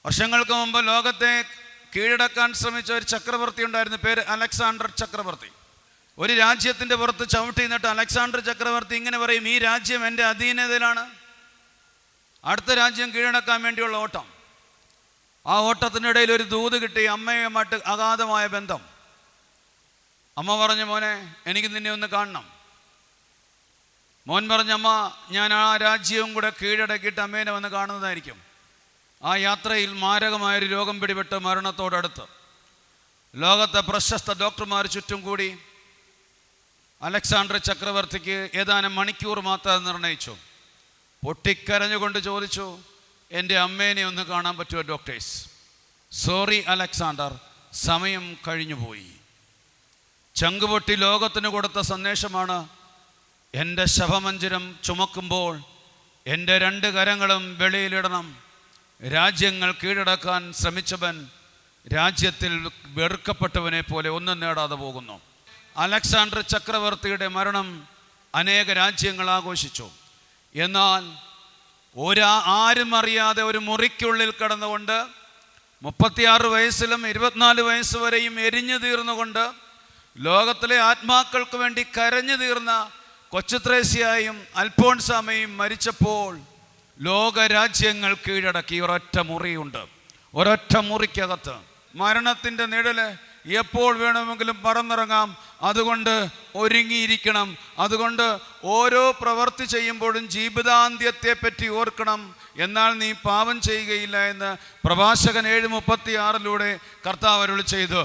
വർഷങ്ങൾക്ക് മുമ്പ് ലോകത്തെ കീഴടക്കാൻ ശ്രമിച്ച ഒരു ചക്രവർത്തി ഉണ്ടായിരുന്നു, പേര് അലക്സാണ്ടർ ചക്രവർത്തി. ഒരു രാജ്യത്തിൻ്റെ പുറത്ത് ചവിട്ടി നിന്നിട്ട് അലക്സാണ്ടർ ചക്രവർത്തി ഇങ്ങനെ പറയും, ഈ രാജ്യം എൻ്റെ അധീനതയിലാണ്. അടുത്ത രാജ്യം കീഴടക്കാൻ വേണ്ടിയുള്ള ഓട്ടം. ആ ഓട്ടത്തിനിടയിൽ ഒരു ദൂത് കിട്ടി, അമ്മയുമായിട്ട് അഗാധമായ ബന്ധം. അമ്മ പറഞ്ഞു, മോനെ എനിക്ക് നിന്നെ ഒന്ന് കാണണം. മോൻ പറഞ്ഞമ്മ, ഞാൻ ആ രാജ്യവും കൂടെ കീഴടക്കിയിട്ട് അമ്മേനെ വന്ന് കാണുന്നതായിരിക്കും. ആ യാത്രയിൽ മാരകമായൊരു രോഗം പിടിപെട്ട് മരണത്തോടടുത്ത് ലോകത്തെ പ്രശസ്ത ഡോക്ടർമാർ ചുറ്റും കൂടി അലക്സാണ്ടർ ചക്രവർത്തിക്ക് ഏതാനും മണിക്കൂർ മാത്രം നിർണയിച്ചു. പൊട്ടിക്കരഞ്ഞുകൊണ്ട് ചോദിച്ചു, എൻ്റെ അമ്മേനെ ഒന്ന് കാണാൻ പറ്റുമോ ഡോക്ടേഴ്സ്? സോറി അലക്സാണ്ടർ, സമയം കഴിഞ്ഞുപോയി. ചങ്കുപൊട്ടി ലോകത്തിന് കൊടുത്ത സന്ദേശമാണ്, എൻ്റെ ശവമഞ്ചരം ചുമക്കുമ്പോൾ എൻ്റെ 2 കരങ്ങളും വെളിയിലിടണം. രാജ്യങ്ങൾ കീഴടക്കാൻ ശ്രമിച്ചവൻ രാജ്യത്തിൽ വെറുക്കപ്പെട്ടവനെ പോലെ ഒന്നും നേടാതെ പോകുന്നു. അലക്സാണ്ടർ ചക്രവർത്തിയുടെ മരണം അനേക രാജ്യങ്ങൾ ആഘോഷിച്ചു. എന്നാൽ ആരും അറിയാതെ ഒരു മുറിക്കുള്ളിൽ കിടന്നുകൊണ്ട് 36 വയസ്സിലും 24 വയസ്സ് വരെയും എരിഞ്ഞു തീർന്നുകൊണ്ട് ലോകത്തിലെ ആത്മാക്കൾക്ക് വേണ്ടി കരഞ്ഞു തീർന്ന കൊച്ചുത്രേസ്യയും അൽഫോൺസാമയും മരിച്ചപ്പോൾ ലോകരാജ്യങ്ങൾ കീഴടക്കി. ഒരൊറ്റ മുറിയുണ്ട്, ഒരൊറ്റ മുറിക്കകത്ത് മരണത്തിൻ്റെ നിഴല് എപ്പോൾ വേണമെങ്കിലും പറന്നിറങ്ങാം. അതുകൊണ്ട് ഒരുങ്ങിയിരിക്കണം. അതുകൊണ്ട് ഓരോ പ്രവൃത്തി ചെയ്യുമ്പോഴും ജീവിതാന്ത്യത്തെപ്പറ്റി ഓർക്കണം, എന്നാൽ നീ പാപം ചെയ്യുകയില്ല എന്ന് പ്രഭാഷകൻ 7:36 കർത്താവ് അരുളി ചെയ്തു.